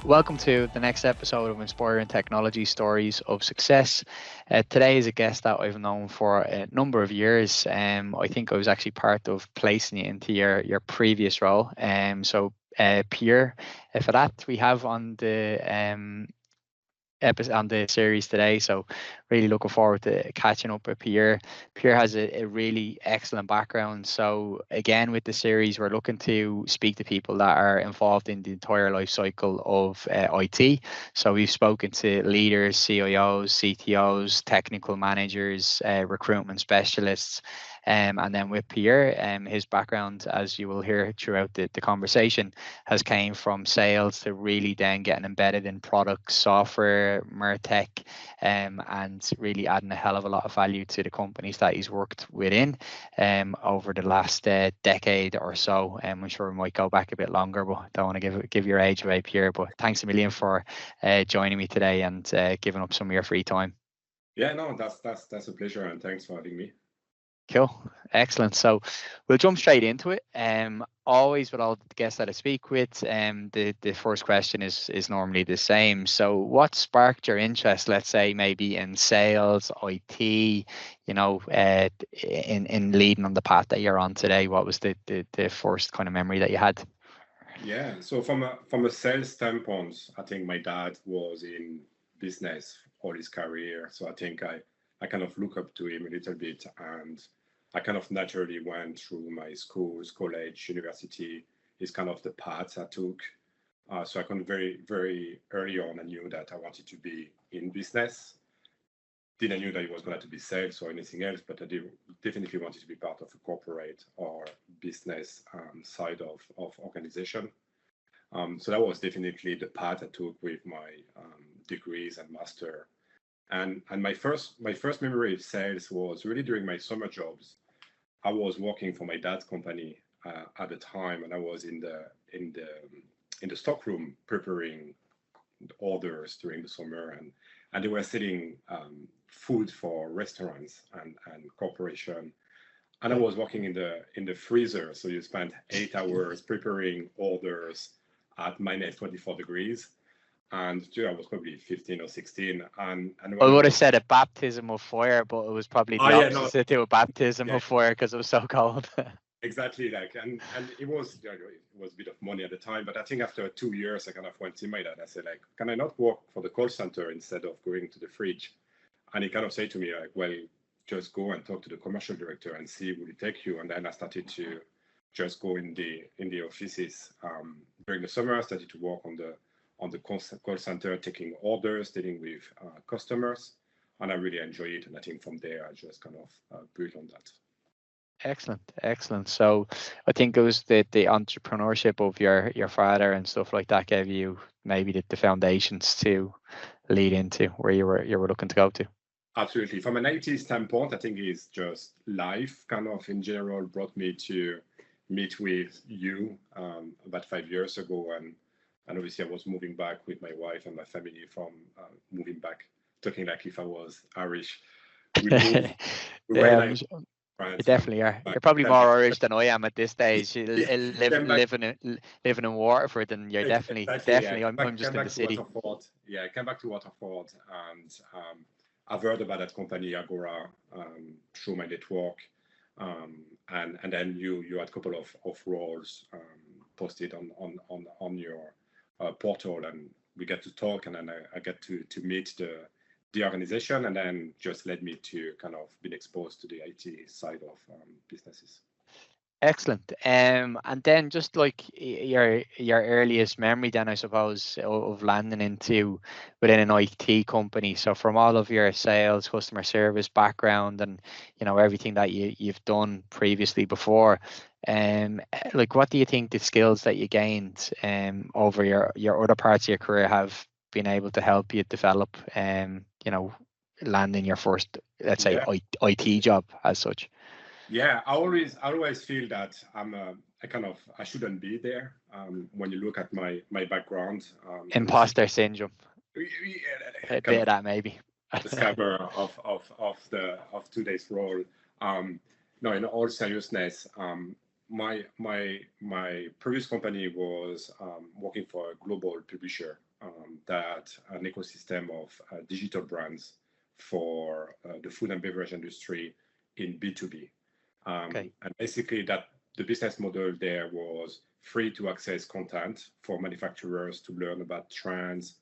Welcome to the next episode of Inspiring Technology Stories of Success. Today is a guest that I've known for a number of years. I think I was actually part of placing you into your previous role. Pierre Fetat we have on the episode on the series today, so really looking forward to catching up with Pierre. Pierre has a really excellent background, so again with the series we're looking to speak to people that are involved in the entire life cycle of IT. So we've spoken to leaders, CIOs, CTOs, technical managers, recruitment specialists, and then with Pierre, his background, as you will hear throughout the conversation, has came from sales to really then getting embedded in product, software, MarTech, and really adding a hell of a lot of value to the companies that he's worked within over the last decade or so. I'm sure we might go back a bit longer, but I don't want to give your age away, Pierre. But thanks a million for joining me today and giving up some of your free time. Yeah, no, that's a pleasure, and thanks for having me. Cool. Excellent. So we'll jump straight into it. Always with all the guests that I speak with, the first question is normally the same. So what sparked your interest, let's say maybe in sales, IT, in leading on the path that you're on today? What was the first kind of memory that you had? Yeah, so from a sales standpoint, I think my dad was in business all his career. So I think I kind of look up to him a little bit, and I kind of naturally went through my schools, college, university is kind of the path I took. So I kind of very, very early on, I knew that I wanted to be in business. Didn't know that it was going to be sales or anything else, but I definitely wanted to be part of a corporate or business side of organization. So that was definitely the path I took with my degrees and master. And my first memory of sales was really during my summer jobs. I was working for my dad's company at the time, and I was in the stockroom preparing orders during the summer, and they were selling food for restaurants and corporation. And I was working in the freezer, so you spent 8 hours preparing orders at -24 degrees. And I was probably 15 or 16. And I would have said a baptism of fire, but it was probably the opposite to a baptism of fire because it was so cold. Exactly, and it was a bit of money at the time, but I think after 2 years I kind of went to my dad. I said, like, can I not work for the call center instead of going to the fridge? And he kind of said to me, like, well, just go and talk to the commercial director and see will it take you. And then I started to just go in the offices during the summer. I started to work on the call center, taking orders, dealing with customers, and I really enjoy it. And I think from there, I just kind of built on that. Excellent. So I think it was the entrepreneurship of your father and stuff like that gave you maybe the foundations to lead into where you were looking to go to. Absolutely. From an IT standpoint, I think it's just life kind of in general brought me to meet with you about 5 years ago, and obviously I was moving back with my wife and my family from moving back, talking like if I was Irish. We moved. You definitely are. You're probably more Irish than I am at this stage. Living in Waterford, and you're definitely. Yeah. I'm just in the city. I came back to Waterford, and I've heard about that company Agora through my network, and then you had a couple of roles posted on your portal, and we get to talk, and then I get to meet the organization, and then just led me to kind of being exposed to the IT side of businesses. Excellent. And then just like your earliest memory then, I suppose, of landing within an IT company. So from all of your sales, customer service background, and everything that you've done previously before, like what do you think the skills that you gained over your other parts of your career have been able to help you develop landing your first, let's say, IT job as such? Yeah, I always feel that I shouldn't be there. When you look at my background, imposter syndrome. A bit of that maybe. The scammer of today's role. No, in all seriousness, my previous company was working for a global publisher, that an ecosystem of digital brands for the food and beverage industry in B2B. Okay. And basically that the business model there was free to access content for manufacturers to learn about trends,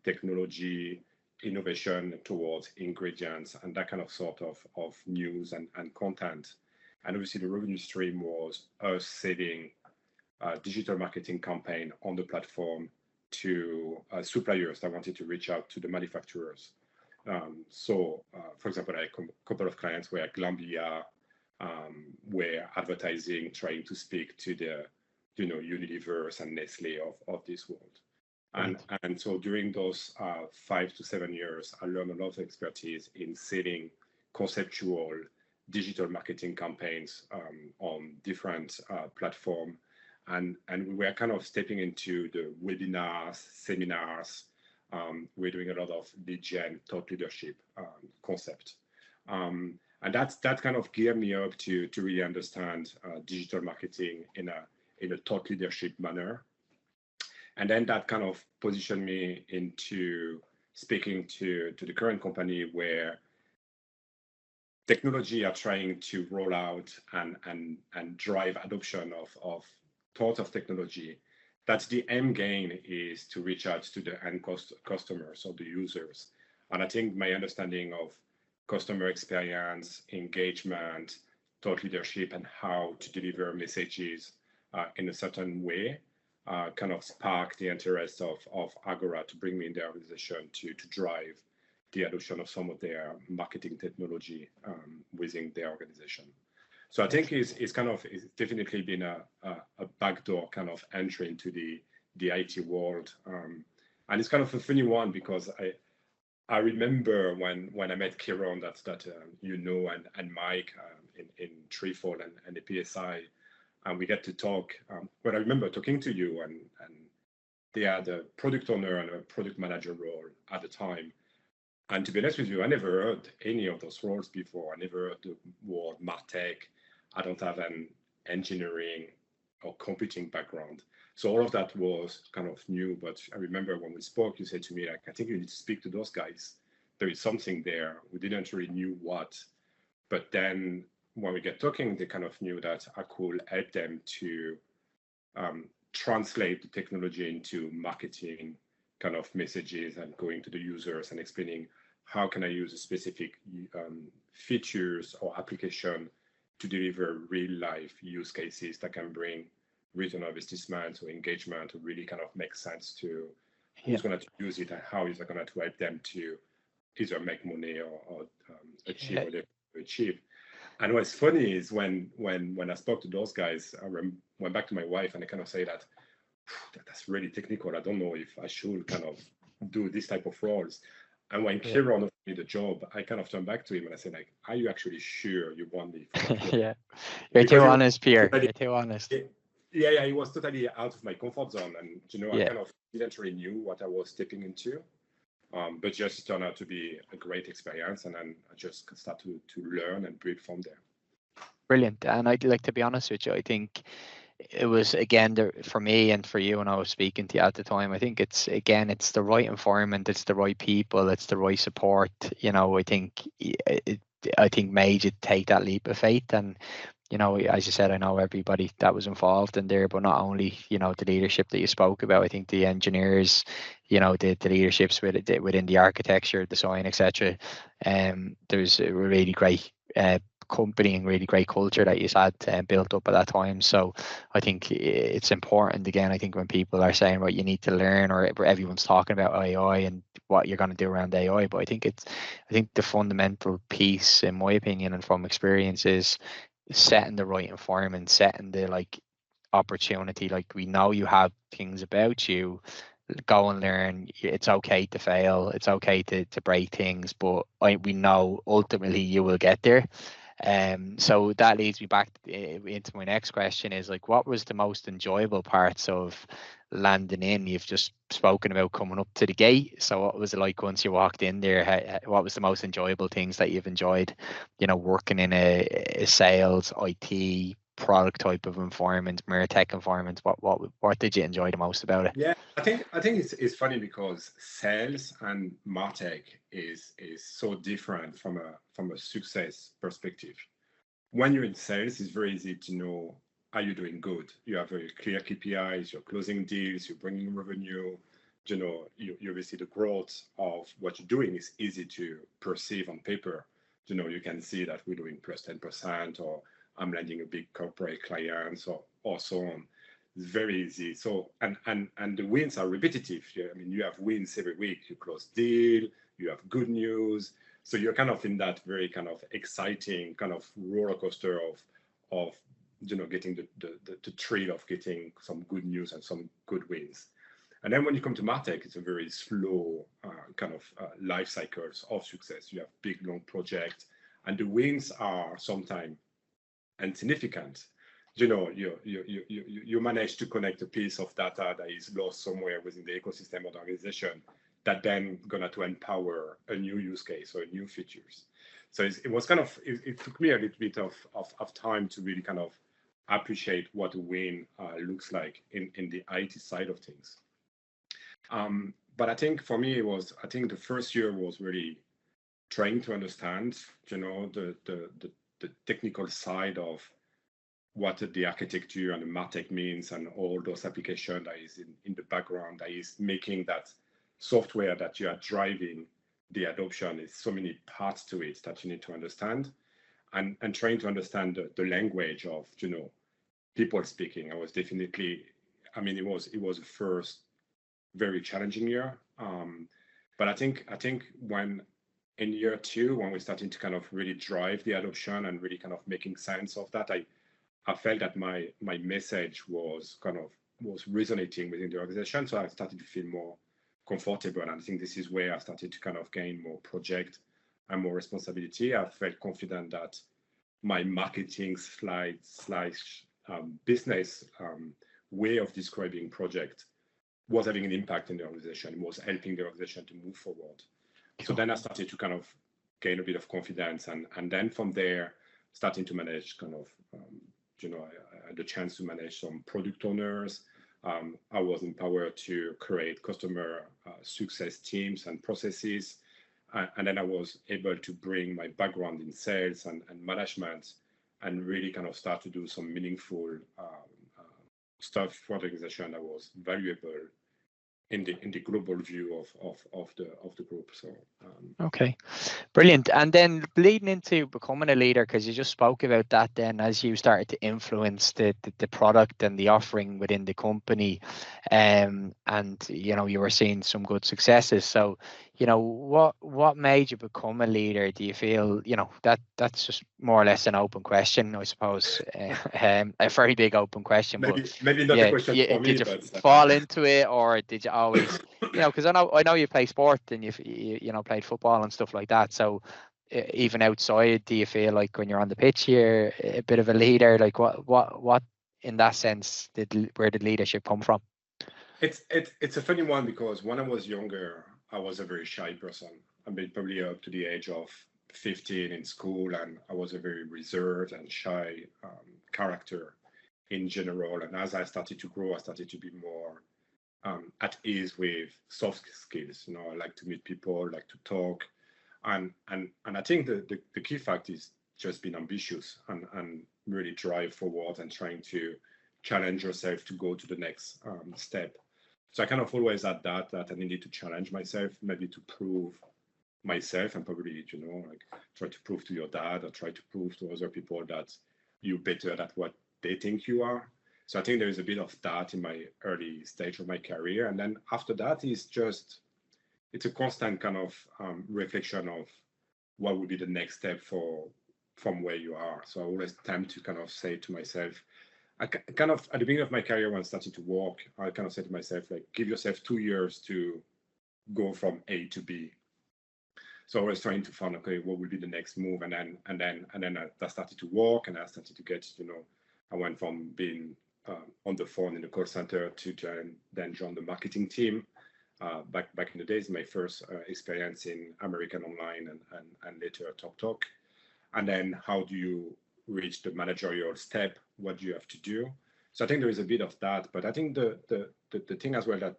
technology, innovation towards ingredients, and that kind of sort of news and content. And obviously the revenue stream was us selling digital marketing campaign on the platform to suppliers that wanted to reach out to the manufacturers. So, for example, a couple of clients were Glanbia, were advertising, trying to speak to the, Unilevers and Nestle of this world. And so during those 5 to 7 years, I learned a lot of expertise in selling conceptual digital marketing campaigns on different platforms. And we were kind of stepping into the webinars, seminars. We're doing a lot of lead gen, thought leadership concept. And that kind of geared me up to really understand digital marketing in a thought leadership manner. And then that kind of positioned me into speaking to the current company where technology are trying to roll out and drive adoption of thought of technology. That's the end game, is to reach out to the end customers or the users. And I think my understanding of customer experience, engagement, thought leadership, and how to deliver messages in a certain way kind of sparked the interest of Agora to bring me in the organization to drive the adoption of some of their marketing technology within their organization. So I think it's definitely been a backdoor kind of entry into the IT world. And it's kind of a funny one because I remember when I met Kieran that and Mike in Treefold and the PSI, and we get to talk. But I remember talking to you and they had a product owner and a product manager role at the time. And to be honest with you, I never heard any of those roles before. I never heard the word MarTech. I don't have an engineering or computing background. So all of that was kind of new. But I remember when we spoke, you said to me, like, I think you need to speak to those guys. There is something there. We didn't really knew what. But then when we get talking, they kind of knew that I could help them to translate the technology into marketing kind of messages and going to the users and explaining how can I use a specific features or application to deliver real life use cases that can bring return on investment or engagement to really kind of make sense to who's going to use it and how is it going to help them to either make money or achieve what they achieve. And what's funny is when I spoke to those guys, I went back to my wife and I kind of say that's really technical. I don't know if I should kind of do this type of roles. And when Kieran offered me the job, I kind of turned back to him and I said, like, are you actually sure you want me? Yeah, you're too honest, Pierre. You're too honest. Yeah, it was totally out of my comfort zone. And, I kind of didn't really knew what I was stepping into. But just it turned out to be a great experience. And then I just started to learn and build from there. Brilliant. And I'd like to be honest with you, I think it was, again, for me and for you, and I was speaking to you at the time, I think it's the right environment, it's the right people, it's the right support. I think made you take that leap of faith. And as you said, I know everybody that was involved in there, but not only the leadership that you spoke about. I think the engineers, the leaderships within the architecture, design, etc. There's a really great company and really great culture that you had built up at that time. So I think it's important, again, I think when people are saying, right, you need to learn, or everyone's talking about AI and what you're going to do around AI, but I think the fundamental piece, in my opinion and from experience, is setting the right environment, setting the opportunity. Like, we know you have things about you, go and learn. It's okay to fail, it's okay to break things, but we know ultimately you will get there. So that leads me back into my next question, is like, what was the most enjoyable parts of landing in? You've just spoken about coming up to the gate. So what was it like once you walked in there? What was the most enjoyable things that you've enjoyed, working in a sales, IT, product type of environment, MarTech environment? What did you enjoy the most about it? Yeah, I think it's funny because sales and MarTech is so different from a success perspective. When you're in sales, it's very easy to know, are you doing good? You have very clear KPIs, you're closing deals, you're bringing revenue, you obviously the growth of what you're doing is easy to perceive on paper. You can see that we're doing plus 10%, or I'm landing a big corporate client, or so on. It's very easy. So and the wins are repetitive. Yeah? I mean, you have wins every week. You close deal, you have good news. So you're kind of in that very kind of exciting kind of roller coaster of getting the thrill of getting some good news and some good wins. And then when you come to MarTech, it's a very slow kind of life cycles of success. You have big, long projects, and the wins are sometimes insignificant. You manage to connect a piece of data that is lost somewhere within the ecosystem of the organization that then gonna to empower a new use case or new features. So it was kind of, it took me a little bit of time to really kind of appreciate what a win looks like in the IT side of things. But I think for me, I think the first year was really trying to understand, the technical side of what the architecture and the MarTech means, and all those applications that is in the background that is making that software that you are driving the adoption. Is so many parts to it that you need to understand, and trying to understand the language of people speaking. It was the first very challenging year, but I think when in year two, when we're starting to kind of really drive the adoption and really kind of making sense of that, I felt that my message was resonating within the organization. So I started to feel more comfortable. And I think this is where I started to kind of gain more project and more responsibility. I felt confident that my marketing slash business way of describing project was having an impact in the organization. It was helping the organization to move forward. So then I started to kind of gain a bit of confidence, and then from there, starting to manage I had the chance to manage some product owners. I was empowered to create customer success teams and processes. And then I was able to bring my background in sales and management and really kind of start to do some meaningful stuff for the organization that was valuable in the global view of the group. So okay, brilliant. And then leading into becoming a leader, because you just spoke about that, then as you started to influence the product and the offering within the company, and you were seeing some good successes. So what made you become a leader? Do you feel that's just more or less an open question, I suppose, a very big open question. Maybe not a question for me. Did you fall into it, or did you always, because I know you play sport and you played football and stuff like that. So even outside, do you feel like when you're on the pitch, you're a bit of a leader? Like what in that sense where did leadership come from? It's a funny one, because when I was younger, I was a very shy person. I mean, probably up to the age of 15 in school, and I was a very reserved and shy character in general. And as I started to grow, I started to be more at ease with soft skills. I like to meet people, like to talk, and I think the key fact is just being ambitious and really drive forward and trying to challenge yourself to go to the next step. So I kind of always had that I needed to challenge myself, maybe to prove myself, and probably like try to prove to your dad or try to prove to other people that you're better at what they think you are. So I think there is a bit of that in my early stage of my career. And then after that it's a constant kind of reflection of what would be the next step from where you are. So I always tend to kind of say to myself, I kind of, at the beginning of my career when I started to work, I kind of said to myself, like, give yourself 2 years to go from A to B. So I was trying to find, okay, what would be the next move? And then I started to work, and I started to get, I went from being on the phone in the call center to join the marketing team. Back in the days, my first experience in American Online and later TalkTalk. And then how do you reach the managerial step what you have to do. So I think there is a bit of that, but I think the thing as well that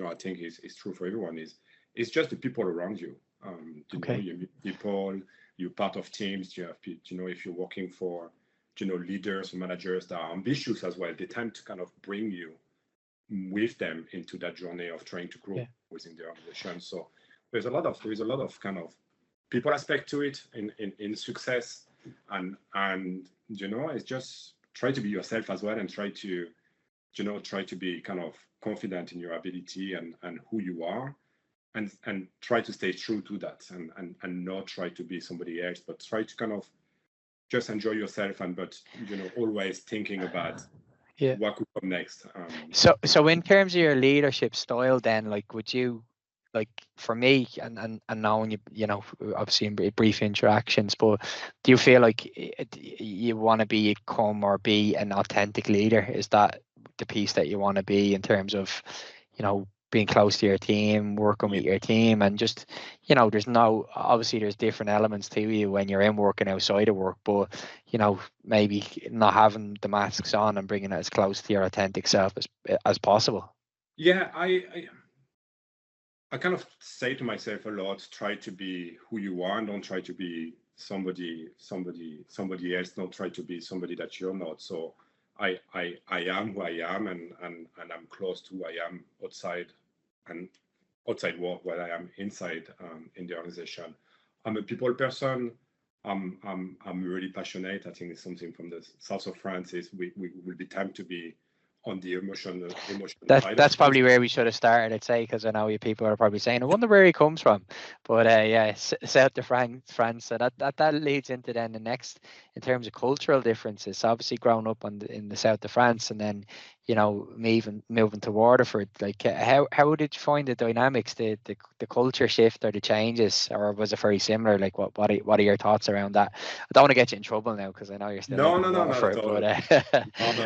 I think is true for everyone is it's just the people around you. You meet people, you're part of teams. You have if you're working for leaders or managers that are ambitious as well, they tend to kind of bring you with them into that journey of trying to grow within the organization. So there is a lot of kind of people aspect to it in success, and it's just try to be yourself as well, and try to be kind of confident in your ability and who you are, and try to stay true to that, and not try to be somebody else, but try to kind of just enjoy yourself, but always thinking about what could come next. So in terms of your leadership style, then, like, would you, like, for me, and knowing obviously in brief interactions, but do you feel like you want to become or be an authentic leader? Is that the piece that you want to be, in terms of being close to your team, working with your team, and just there's different elements to you when you're in work and outside of work, but maybe not having the masks on and bringing it as close to your authentic self as possible? I kind of say to myself a lot, try to be who you are, and don't try to be somebody else. Don't try to be somebody that you're not. So I am who I am, and I'm close to who I am outside work, where I am inside in the organization. I'm a people person. I'm really passionate. I think it's something from the south of France is we will be time to be on the emotional side. That's probably where we should have started, I'd say, because I know you people are probably saying, I wonder where he comes from. But south of France. So that leads into then the next, in terms of cultural differences. Obviously, growing up in the south of France, and then moving to Waterford. Like, how did you find the dynamics, the culture shift or the changes, or was it very similar? Like, what are your thoughts around that? I don't want to get you in trouble now, because I know you're still living in Waterford.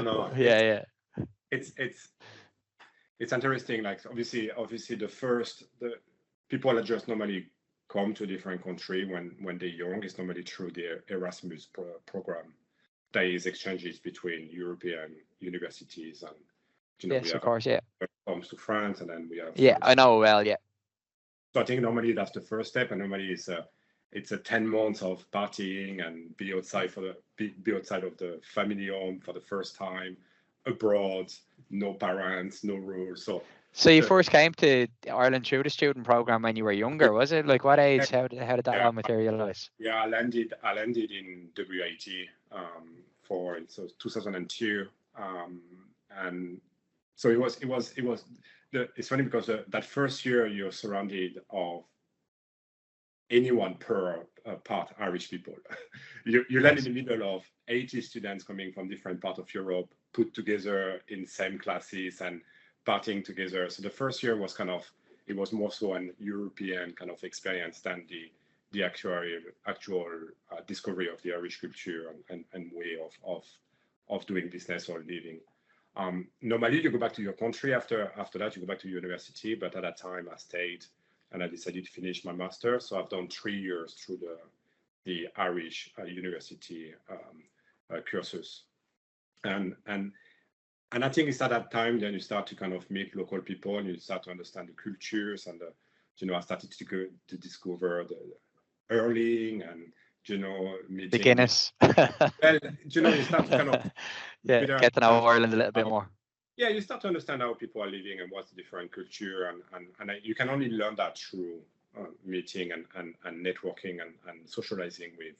No. Yeah. It's interesting. Like, obviously the people that just normally come to a different country when they're young is normally through the Erasmus program. There is exchanges between European universities, and yes, of course, comes to France, and then we have I know well. So I think normally that's the first step, and normally it's a 10 months of partying and be outside of the family home for the first time, abroad, no parents, no rules. So you first came to Ireland through the student program when you were younger, was it? Like, what age? How did that all materialize? Yeah, I landed in WIT for 2002, and so it was. It's funny because that first year you're surrounded of anyone per part Irish people. you land in the middle of 80 students coming from different parts of Europe, put together in same classes and partying together. So the first year was it was more so an European kind of experience than the actual discovery of the Irish culture and way of doing business or living. Normally you go back to your country after that, you go back to university, but at that time I stayed and I decided to finish my master. So I've done 3 years through the Irish university cursus. And I think it's at that time then you start to kind of meet local people, and you start to understand the cultures, and I started to discover the Erling and meeting the Guinness. Well, you start to kind of get to know Ireland a little bit more. Yeah, you start to understand how people are living and what's the different culture, and you can only learn that through meeting and networking and socializing with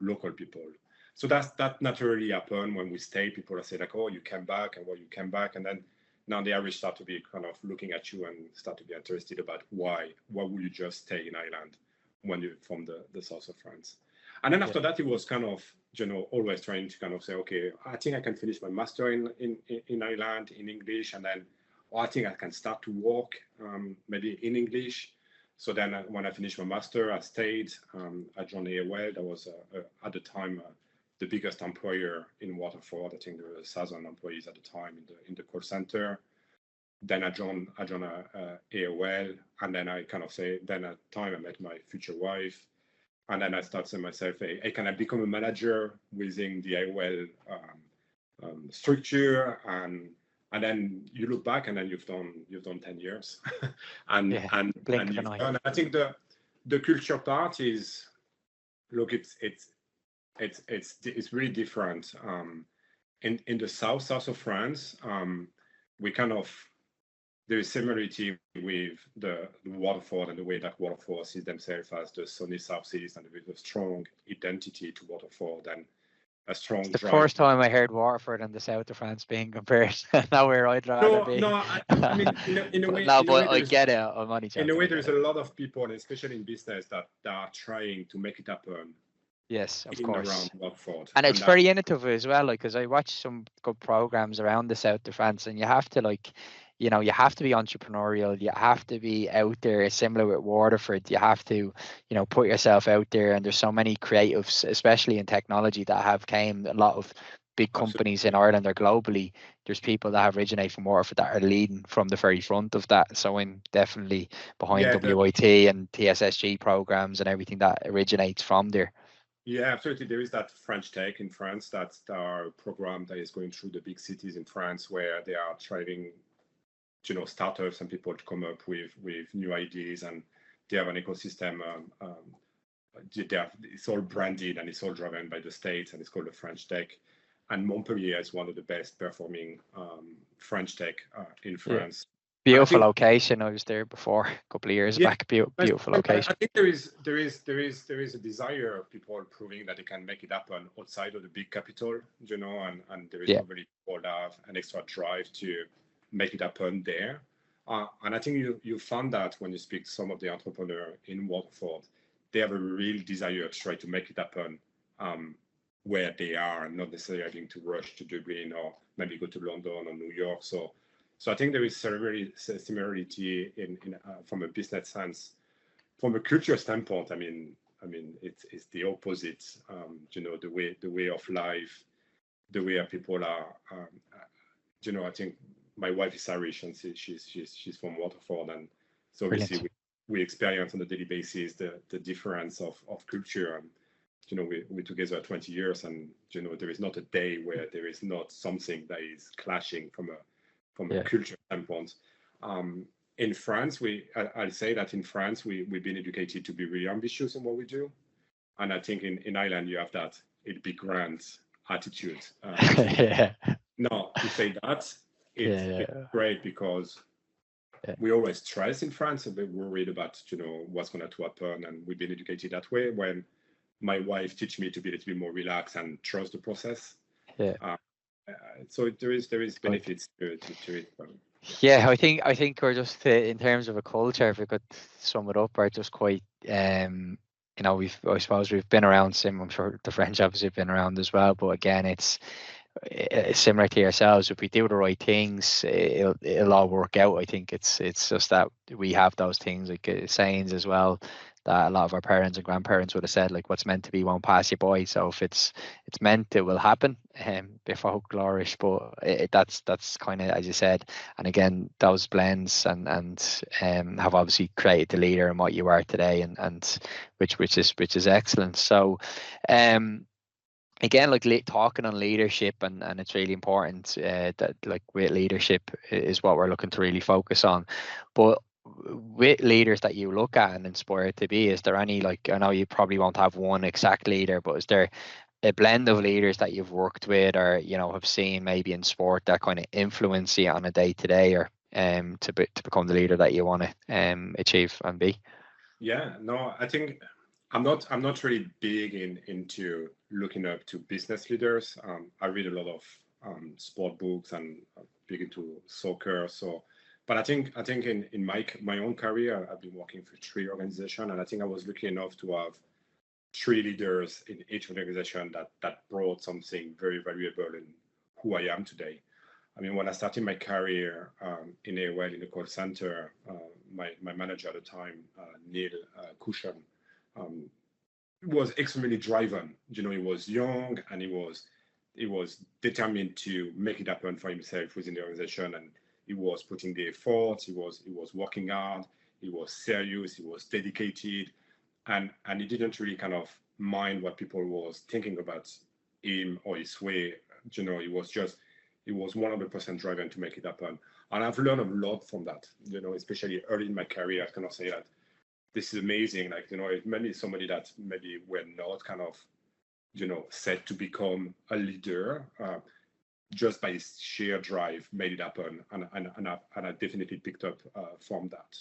local people. So that naturally happened when we stayed. People are saying like, oh, you came back, and you came back, and then now the Irish start to be kind of looking at you and start to be interested about why would you just stay in Ireland when you're from the south of France. And then after that, it was kind of, always trying to kind of say, okay, I think I can finish my master in Ireland in English, and then I think I can start to work maybe in English. So then when I finished my master, I stayed. I joined AOL. That was at the time the biggest employer in Waterford. I think there were 1,000 employees at the time in the call center. Then I joined AOL, and then I kind of then at the time I met my future wife. And then I started saying myself, hey, can I become a manager within the AOL structure, and then you look back and then you've done 10 years and Yeah, and blink and of an you've eye. done. I think the culture part is, look, it's really different. In the south of France, we kind of, there is similarity with the Waterford and the way that Waterford sees themselves as the sunny southeast, and with a strong identity to Waterford and a strong The drive. first time I heard Waterford and the south of France being compared, now where I'd rather No, be. no, I mean, in a But way, no, but I get it. I'm only in a joking. way, I get there's a it. lot of people, especially in business, that are trying to make it happen Yes, of in around course. Watford, And it's and that, very innovative as well, like, because I watch some good programs around the south of France, and you have to, like, you have to be entrepreneurial. You have to be out there. Similar with Waterford, you have to, put yourself out there. And there's so many creatives, especially in technology, that have came. A lot of big companies in absolutely. Ireland or globally. There's people that have originated from Waterford that are leading from the very front of that. So I'm definitely behind Yeah, WIT and TSSG programs and everything that originates from there. yeah, absolutely. There is that French Tech in France. That's our program that is going through the big cities in France, where they are trying, startups and people to come up with new ideas, and they have an ecosystem. It's all branded and it's all driven by the states, and it's called the French Tech. And Montpellier is one of the best performing French Tech in Yeah. France. And I Beautiful think, location. I was there before a couple of years yeah, back. Beautiful location. I think there is a desire of people proving that they can make it happen outside of the big capital, and there is Yeah. probably people that have an extra drive to make it happen there. And I think you found that when you speak to some of the entrepreneurs in Waterford, they have a real desire to try to make it happen where they are, and not necessarily having to rush to Dublin or maybe go to London or New York. So I think there is similarity in from a business sense. From a culture standpoint, it's the opposite. The way of life, the way people are. I think my wife is Irish, and she's from Waterford, and so obviously Brilliant. we experience on a daily basis the difference of culture. And we're together 20 years, and there is not a day where there is not something that is clashing from a Yeah. culture standpoint. In France, I'll say that in France we've been educated to be really ambitious in what we do, and I think in Ireland you have that it be grand attitude. Yeah. Now to say that it's Yeah. great because Yeah. we always stress in France a bit worried about what's going to happen, and we've been educated that way. When my wife teach me to be a little bit more relaxed and trust the process. Yeah. Uh, so there is Right. benefits to it. Yeah. Yeah, I think we're just in terms of a culture, if we could sum it up, are just quite I suppose we've been around sim. I'm sure the French obviously have been around as well, but again, it's similar to yourselves. If we do the right things, it'll all work out. I think it's just that we have those things like sayings as well that a lot of our parents and grandparents would have said, like, what's meant to be won't pass you by. So if it's meant, it will happen. Before flourish, but that's kind of as you said. And again, those blends and have obviously created the leader in what you are today, and which is excellent. So, again, like talking on leadership, and it's really important that, like, with leadership is what we're looking to really focus on. But with leaders that you look at and inspire to be, is there any, like, I know you probably won't have one exact leader, but is there a blend of leaders that you've worked with or have seen maybe in sport that kind of influence you on a day to day, or to become the leader that you want to achieve and be? Yeah, no, I think I'm not really big into looking up to business leaders. I read a lot of sport books, and I'm big into soccer. But I think in my own career, I've been working for 3 organizations, and I think I was lucky enough to have 3 leaders in each organization that brought something very valuable in who I am today. When I started my career in AOL in the call center, my manager at the time, Neil Cushion, um, was extremely driven. He was young, and he was determined to make it happen for himself within the organization, and he was putting the effort. He was working hard. He was serious. He was dedicated, and he didn't really kind of mind what people was thinking about him or his way it was 100% driven to make it happen. And I've learned a lot from that, especially early in my career. I kind of say that this is amazing. Like, maybe somebody that maybe were not kind of, set to become a leader, just by sheer drive made it happen. And I definitely picked up from that.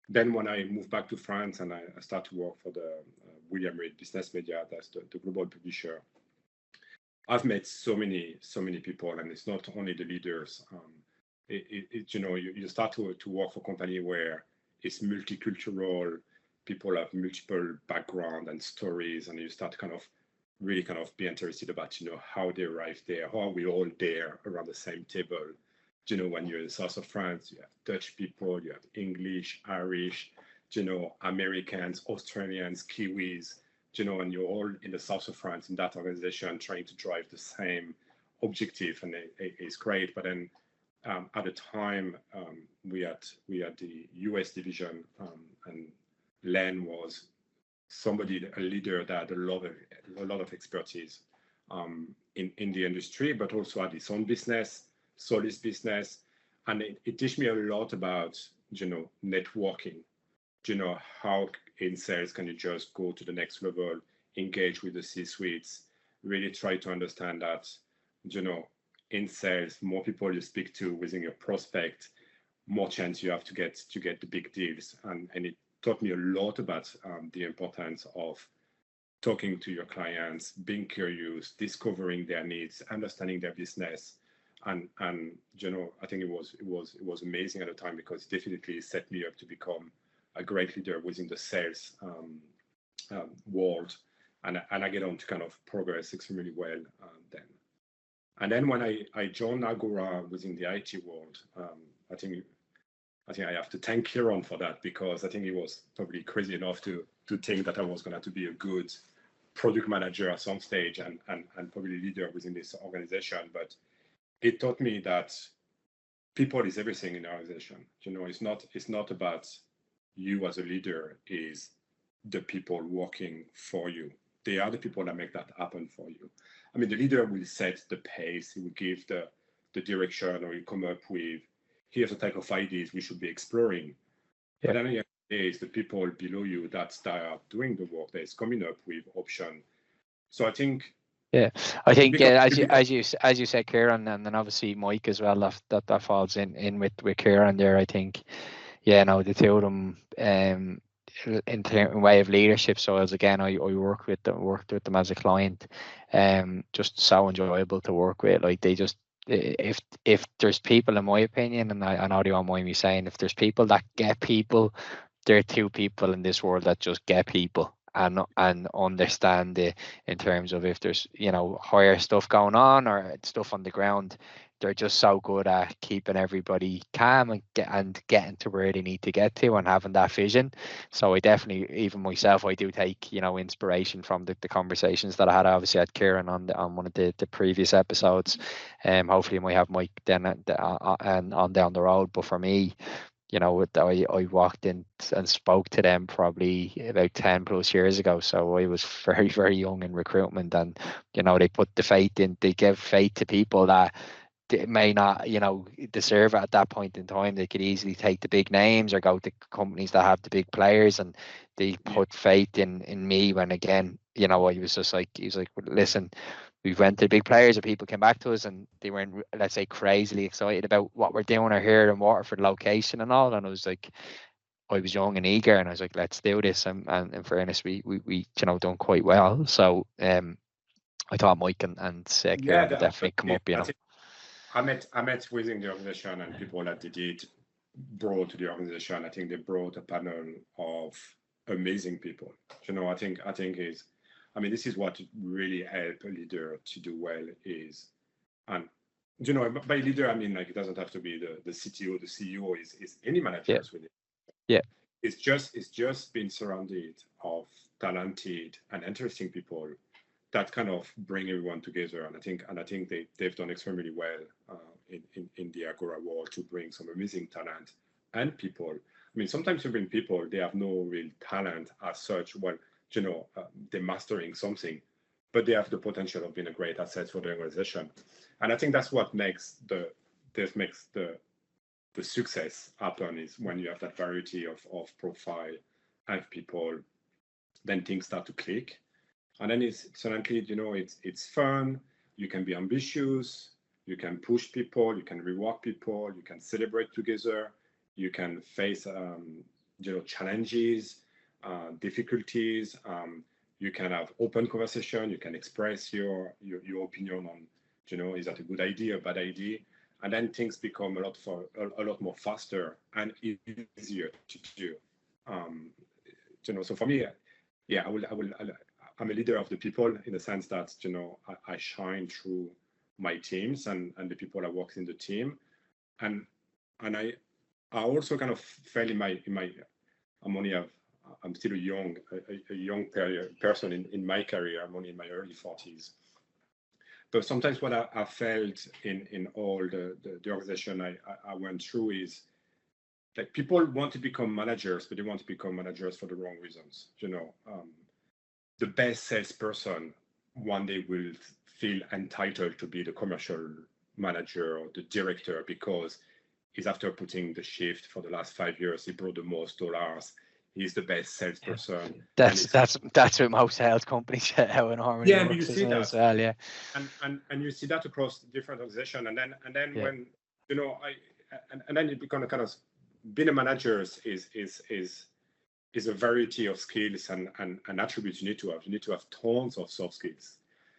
Then when I moved back to France and I started to work for the William Reed Business Media, that's the global publisher, I've met so many people, and it's not only the leaders. You start to work for a company where it's multicultural, people have multiple background and stories, and you start kind of really kind of be interested about, how they arrived there, how are we all there around the same table. When you're in the south of France, you have Dutch people, you have English, Irish, Americans, Australians, Kiwis, and you're all in the south of France in that organization trying to drive the same objective, and it's great. But then at the time, we had the US division, and Len was a leader that had a lot of expertise in the industry, but also had his own business, Solis business, and it teach me a lot about networking. How in sales can you just go to the next level, engage with the C-suites, really try to understand that in sales, more people you speak to within your prospect, more chance you have to get the big deals, and it taught me a lot about the importance of talking to your clients, being curious, discovering their needs, understanding their business. And I think it was amazing at the time, because it definitely set me up to become a great leader within the sales world, and I get on to kind of progress extremely well then. And then when I joined Agora within the IT world, I think I have to thank Kieran for that, because I think he was probably crazy enough to think that I was going to be a good product manager at some stage and probably leader within this organization. But it taught me that people is everything in our organization. It's not about you as a leader, is the people working for you. They are the people that make that happen for you. I mean, the leader will set the pace, he will give the direction, or he'll come up with, here's the type of ideas we should be exploring. Yeah. But then the day is the people below you that are doing the work, that is coming up with option. So I think. Yeah, I think as you said, Kieran, and then obviously Mike as well. That falls in with Kieran there. I think, the two of them in way of leadership. So as again, I worked with them as a client. Just so enjoyable to work with. Like, they just, if there's people, in my opinion, and I know they won't mind me saying, if there's people that get people, there are two people in this world that just get people and understand in terms of if there's higher stuff going on or stuff on the ground. They're just so good at keeping everybody calm and getting to where they need to get to, and having that vision. So I definitely, even myself, I do take inspiration from the conversations that I had. Obviously, I had Kieran on one of the previous episodes. Hopefully, I might have Mike then on down the road. But for me, I walked in and spoke to them probably about 10 plus years ago. So I was very, very young in recruitment, and they put the faith in. They give faith to people that they may not, deserve it at that point in time. They could easily take the big names or go to companies that have the big players, and they put faith in me when, again, I was just like, he was like, listen, we went to the big players and people came back to us and they weren't, let's say, crazily excited about what we're doing or here in Waterford location and all. And I was like, I was young and eager, and I was like, let's do this. And in fairness, we done quite well. So I thought Mike and Kieran would definitely come up, I met within the organization, and people that they did brought to the organization. I think they brought a panel of amazing people. I think this is what really help a leader to do well is, and by leader I mean, like, it doesn't have to be the CTO, the CEO, is any manager really. Yeah. It's just being surrounded of talented and interesting people that kind of bring everyone together, and I think they've done extremely well in the Agora world to bring some amazing talent and people. I mean, sometimes you bring people, they have no real talent as such. Well, they're mastering something, but they have the potential of being a great asset for the organization. And I think that's what makes the success happen, is when you have that variety of profile and people, then things start to click. And then it's suddenly, it's fun. You can be ambitious. You can push people. You can reward people. You can celebrate together. You can face, challenges, difficulties. You can have open conversation. You can express your opinion on, is that a good idea, a bad idea? And then things become a lot more faster and easier to do. So for me, yeah, I'm a leader of the people, in the sense that, I shine through my teams and the people that work in the team. And I also kind of fell I'm still a young person in my career. I'm only in my early 40s. But sometimes what I felt in all the organization I went through is, like, people want to become managers, but they want to become managers for the wrong reasons. The best salesperson one day will feel entitled to be the commercial manager or the director, because he's, after putting the shift for the last 5 years, he brought the most dollars. He's the best salesperson. That's what most sales companies how in harmony. Yeah, you see that as well. Yeah, and you see that across different organizations. And then yeah. When and then it becomes kind of, being a manager is a variety of skills and attributes you need to have. You need to have tons of soft skills.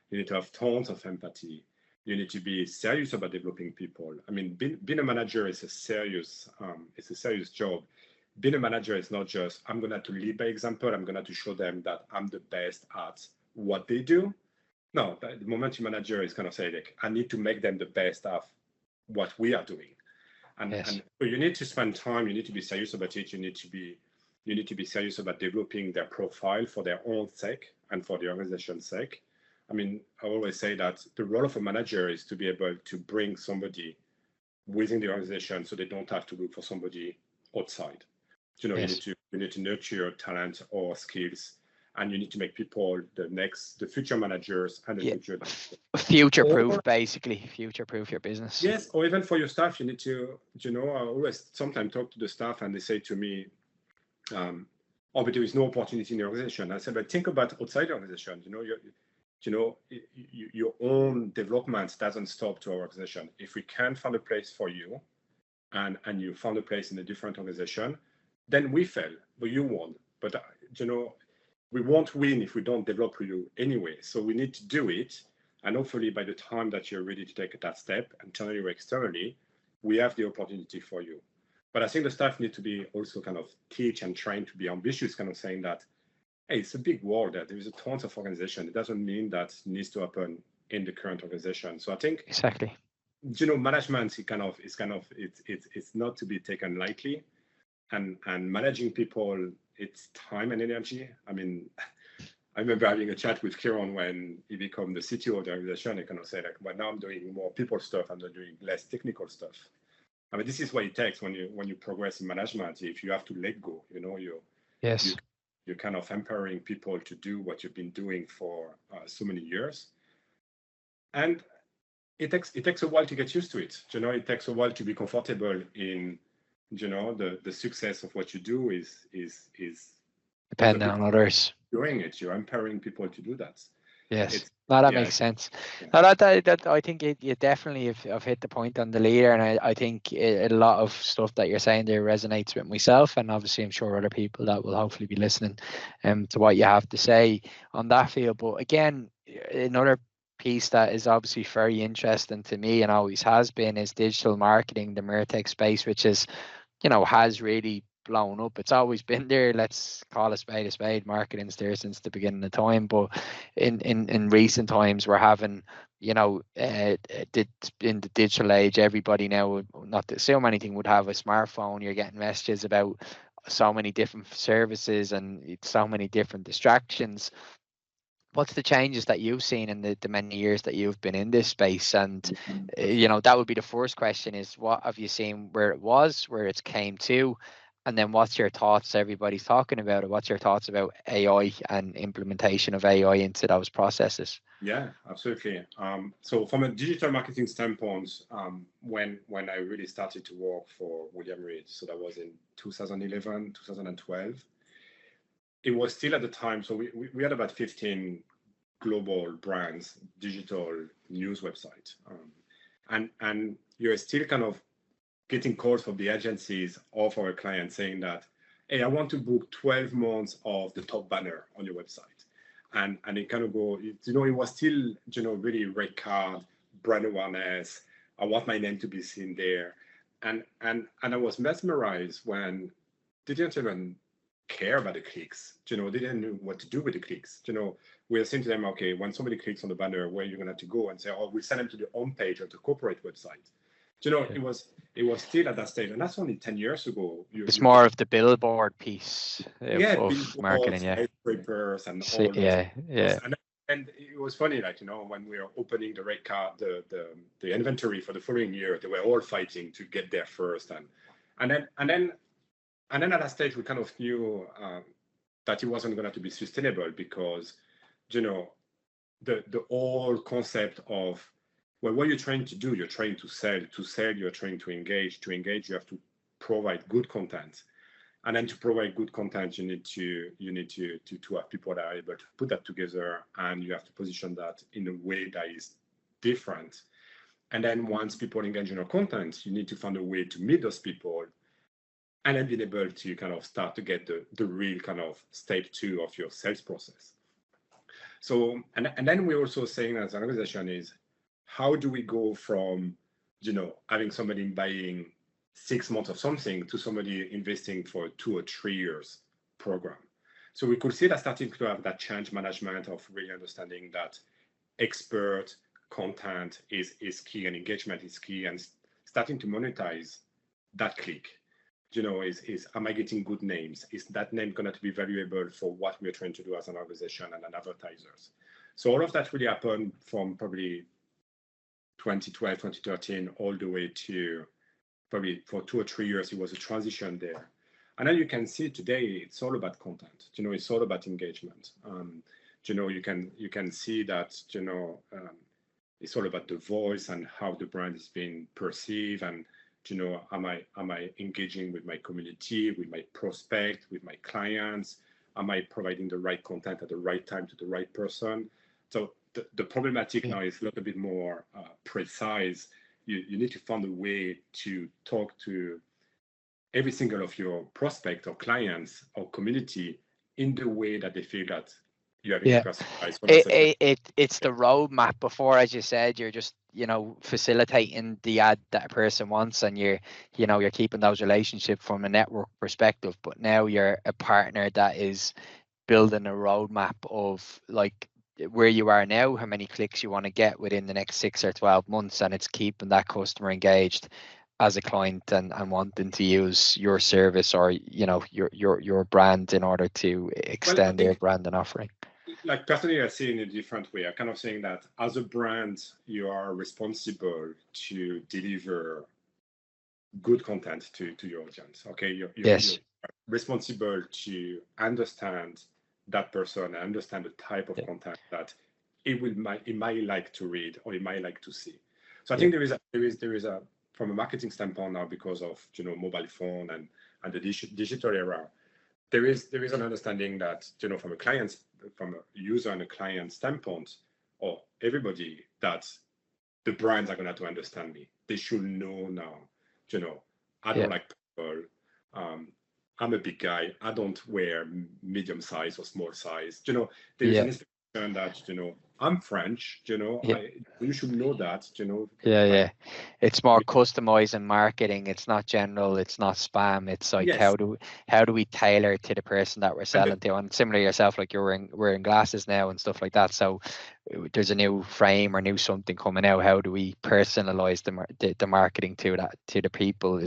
You need to have tons of empathy. You need to be serious about developing people. I mean, being a manager is a serious job. Being a manager is not just, I'm going to lead by example. I'm going to show them that I'm the best at what they do. No, the moment your manager is kind of saying, like, I need to make them the best at what we are doing. And so you need to spend time. You need to be serious about it. You need to be serious about developing their profile for their own sake and for the organization's sake. I mean, I always say that the role of a manager is to be able to bring somebody within the organization, so they don't have to look for somebody outside. Yes. You need to nurture your talent or skills, and you need to make people the future managers and the future-proof, basically, future-proof your business. Yes, or even for your staff, you need to, I always sometimes talk to the staff and they say to me, but there is no opportunity in the organization. I said, but think about outside the organization. Your own development doesn't stop to our organization. If we can find a place for you, and you found a place in a different organization, then we fail, but you won. But we won't win if we don't develop you anyway. So we need to do it, and hopefully by the time that you're ready to take that step, internally or externally, we have the opportunity for you. But I think the staff need to be also kind of teach and train to be ambitious, kind of saying that, hey, it's a big world. There is a tons of organization. It doesn't mean that it needs to happen in the current organization. So I think exactly, management it's not to be taken lightly, and managing people, it's time and energy. I mean, I remember having a chat with Kieran when he became the CTO of the organization. He kind of said, like, well, now I'm doing more people stuff. I'm not doing less technical stuff. I mean, this is what it takes when you progress in management. If you have to let go, you're kind of empowering people to do what you've been doing for so many years, and it takes a while to get used to it. It takes a while to be comfortable in, the success of what you do is depending on others doing it. You're empowering people to do that. Yes, that makes sense. Yeah. No, that I think you definitely have hit the point on the leader, and I think a lot of stuff that you're saying there resonates with myself, and obviously I'm sure other people that will hopefully be listening to what you have to say on that field. But again, another piece that is obviously very interesting to me and always has been is digital marketing, the MarTech space, which is, has really blown up. It's always been there. Let's call a spade a spade. Marketing's there since the beginning of time, but in recent times we're having, in the digital age, everybody now, not to assume anything, would have a smartphone. You're getting messages about so many different services and so many different distractions. What's the changes that you've seen in the many years that you've been in this space? And, that would be the first question, is what have you seen where it was, where it's came to, And then what's your thoughts? Everybody's talking about it. What's your thoughts about AI and implementation of AI into those processes? Yeah, absolutely. So from a digital marketing standpoint, when I really started to work for William Reed, so that was in 2011, 2012, it was still at the time. So we had about 15 global brands, digital news website, and you're still kind of getting calls from the agencies of our clients saying that, hey, I want to book 12 months of the top banner on your website. And it kind of it was still, really red card, brand awareness. I want my name to be seen there. And I was mesmerized when they didn't even care about the clicks. They didn't know what to do with the clicks. We're saying to them, okay, when somebody clicks on the banner, where you're going to have to go and say, oh, we send them to the home page of the corporate website. It was still at that stage, and that's only 10 years ago. It's more of the billboard piece of marketing, skyscrapers and all those. Yeah. And it was funny, when we were opening the rate card, the inventory for the following year, they were all fighting to get there first, and then at that stage we kind of knew that it wasn't going to be sustainable because, the whole concept of, well, what you're trying to do, you're trying to sell. To sell, you're trying to engage. To engage, you have to provide good content, and then to provide good content, you need to have people that are able to put that together, and you have to position that in a way that is different. And then once people engage in your content, you need to find a way to meet those people, and then being able to kind of start to get the real kind of step 2 of your sales process. So, and then we're also saying as an organization is, how do we go from, having somebody buying 6 months of something to somebody investing for 2 or 3 years program? So we could see that starting to have that change management of really understanding that expert content is key and engagement is key, and starting to monetize that click. Is am I getting good names? Is that name going to be valuable for what we're trying to do as an organization and an advertisers? So all of that really happened from probably 2012, 2013, all the way to probably for 2 or 3 years, it was a transition there. And then you can see today, it's all about content. It's all about engagement. You can see that, it's all about the voice and how the brand is being perceived, and am I engaging with my community, with my prospect, with my clients? Am I providing the right content at the right time to the right person? So the problematic now is a little bit more precise. You need to find a way to talk to every single of your prospect or clients or community in the way that they feel that you have it's the roadmap before, as you said, you're just facilitating the ad that a person wants, and you're keeping those relationships from a network perspective. But now you're a partner that is building a roadmap of like where you are now, how many clicks you want to get within the next 6 or 12 months, and it's keeping that customer engaged as a client and wanting to use your service or your brand in order to extend their brand and offering. Like personally, I see it in a different way. I'm kind of saying that as a brand, you are responsible to deliver good content to your audience. Okay, you're responsible to understand that person, understand the type of content that it might like to read or it might like to see. So I think there is a from a marketing standpoint now, because of mobile phone and the digital era, there is an understanding that from a user and a client standpoint, or everybody, that the brands are going to have to understand me. They should know now. I don't like people. I'm a big guy. I don't wear medium size or small size. There is an expectation that I'm French. You should know that. It's more customizing marketing. It's not general. It's not spam. It's like how do we tailor to the person that we're selling to? And similarly yourself, like you're wearing glasses now and stuff like that. So there's a new frame or new something coming out. How do we personalize the marketing to the people?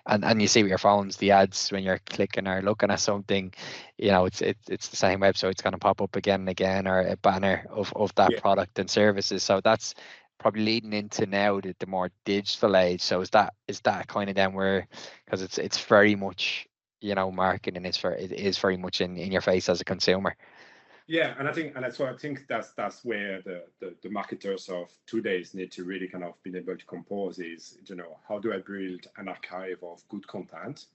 And you see with your phones, the ads when you're clicking or looking at something, it's the same web, so it's going to pop up again and again, or a banner of that product and services. So that's probably leading into now the more digital age. So is that kind of then where, because it's very much marketing is very much in your face as a consumer. Yeah, and that's why I think that's where the marketers of today need to really kind of be able to compose is, how do I build an archive of good content,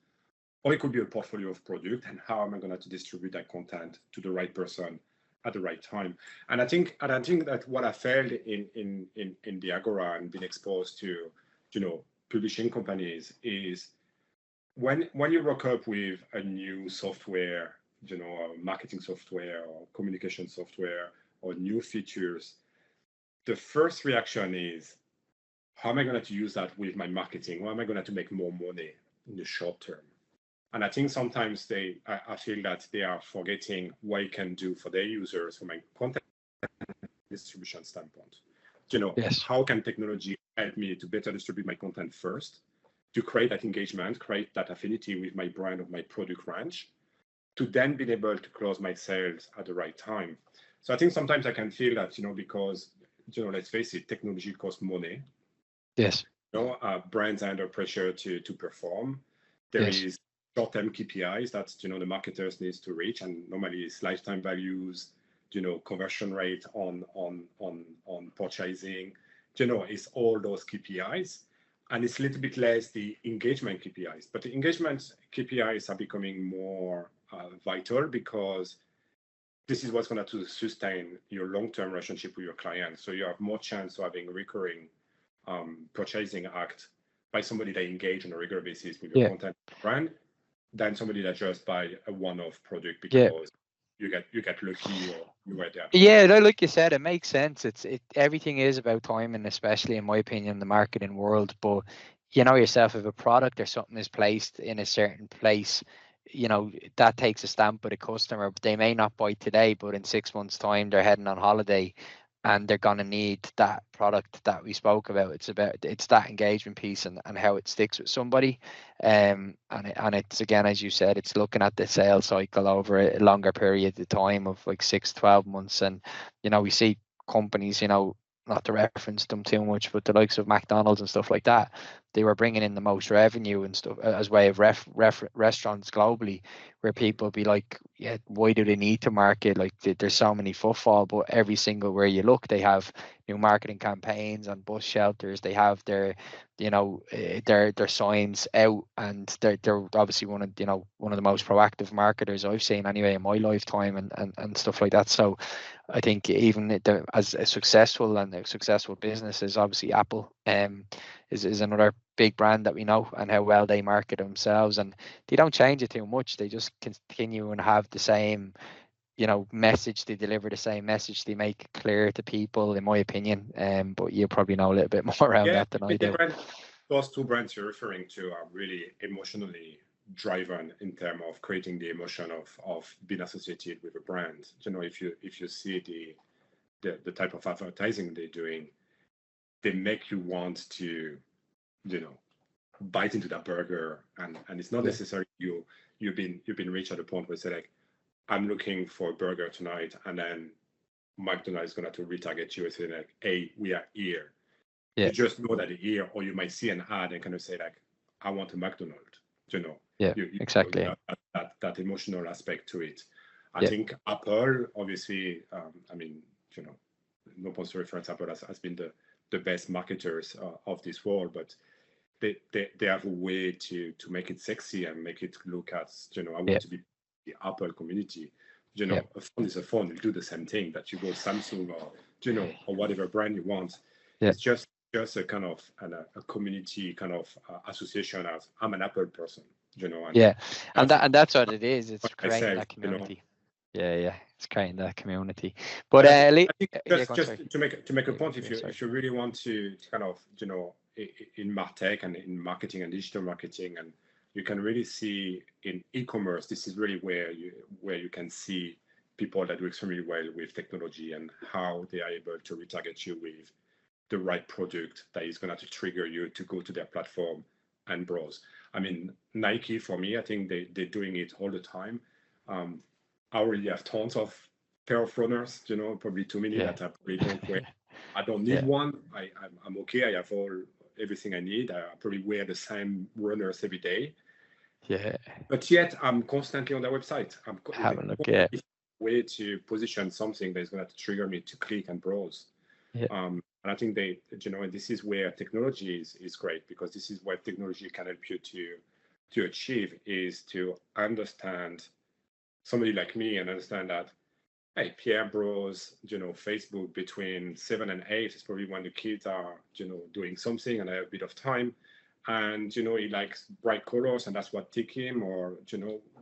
or it could be a portfolio of product, and how am I going to distribute that content to the right person at the right time? And I think that what I felt in the Agora and being exposed to, publishing companies is when you rock up with a new software, marketing software or communication software or new features, the first reaction is, how am I going to use that with my marketing? How am I going to make more money in the short term? And I think sometimes I feel that they are forgetting what it can do for their users from a content distribution standpoint. Yes. How can technology help me to better distribute my content first, to create that engagement, create that affinity with my brand or my product range, to then be able to close my sales at the right time. So I think sometimes I can feel that, because, let's face it, technology costs money. Yes. Brands are under pressure to perform. There is short-term KPIs that, the marketers needs to reach, and normally it's lifetime values, conversion rate on purchasing, it's all those KPIs. And it's a little bit less the engagement KPIs, but the engagement KPIs are becoming more vital, because this is what's going to sustain your long-term relationship with your clients. So you have more chance of having recurring purchasing act by somebody that engage on a regular basis with your content brand than somebody that just buy a one-off product because you get lucky or you were there. Yeah, like you said, it makes sense. Everything is about timing, especially in my opinion, the marketing world. But yourself, if a product or something is placed in a certain place, that takes a stamp with a customer. They may not buy today, but in 6 months' time, they're heading on holiday, and they're gonna need that product that we spoke about. It's that engagement piece and how it sticks with somebody. And it's, again, as you said, it's looking at the sales cycle over a longer period of time of like 6-12 months. And we see companies, not to reference them too much, but the likes of McDonald's and stuff like that, they were bringing in the most revenue and stuff as way of restaurants globally, where people be like, yeah, why do they need to market? Like, there's so many footfall, but every single where you look, they have new marketing campaigns on bus shelters. They have their signs out, and they're obviously one of the most proactive marketers I've seen anyway in my lifetime, and stuff like that. So I think even as a successful business is obviously Apple, is another big brand that we know, and how well they market themselves, and they don't change it too much. They just continue and have the same message. They deliver the same message. They make it clear to people, in my opinion. But you probably know a little bit more around that than I do. Those two brands you're referring to are really emotionally driven in terms of creating the emotion of being associated with a brand. If you see the type of advertising they're doing, they make you want to bite into that burger, and it's not necessarily you've been reached at a point where you say, like, I'm looking for a burger tonight, and then McDonald's is going to retarget you and say, like, hey, we are here. You just know that they're here, or you might see an ad and kind of say, like, I want a McDonald's. Exactly. That emotional aspect to it. I think Apple, obviously, no point to reference, Apple has been the best marketers of this world, but they have a way to make it sexy and make it look as, I want to be the Apple community. A phone is a phone. You do the same thing that you go Samsung or whatever brand you want. It's just a kind of a community kind of association as I'm an Apple person, and that's what it is. It's creating that community. It's creating that community. But just to make a point, if you really want to kind of in MarTech and in marketing and digital marketing, and you can really see in e-commerce, this is really where you can see people that do extremely well with technology and how they are able to retarget you with the right product that is going to trigger you to go to their platform and browse. I mean, Nike, for me, I think they're doing it all the time. I already have tons of pair of runners, probably too many that I probably don't wear. I don't need one. I'm okay. I have everything I need. I probably wear the same runners every day. Yeah. But yet I'm constantly on their website. Have a look. Yeah. Way to position something that's going to trigger me to click and browse. Yeah. And I think and this is where technology is great, because this is what technology can help you to achieve, is to understand somebody like me and understand that, hey, Pierre browse, Facebook between 7 and 8 is probably when the kids are, doing something and I have a bit of time. And, he likes bright colors and that's what tick him, or,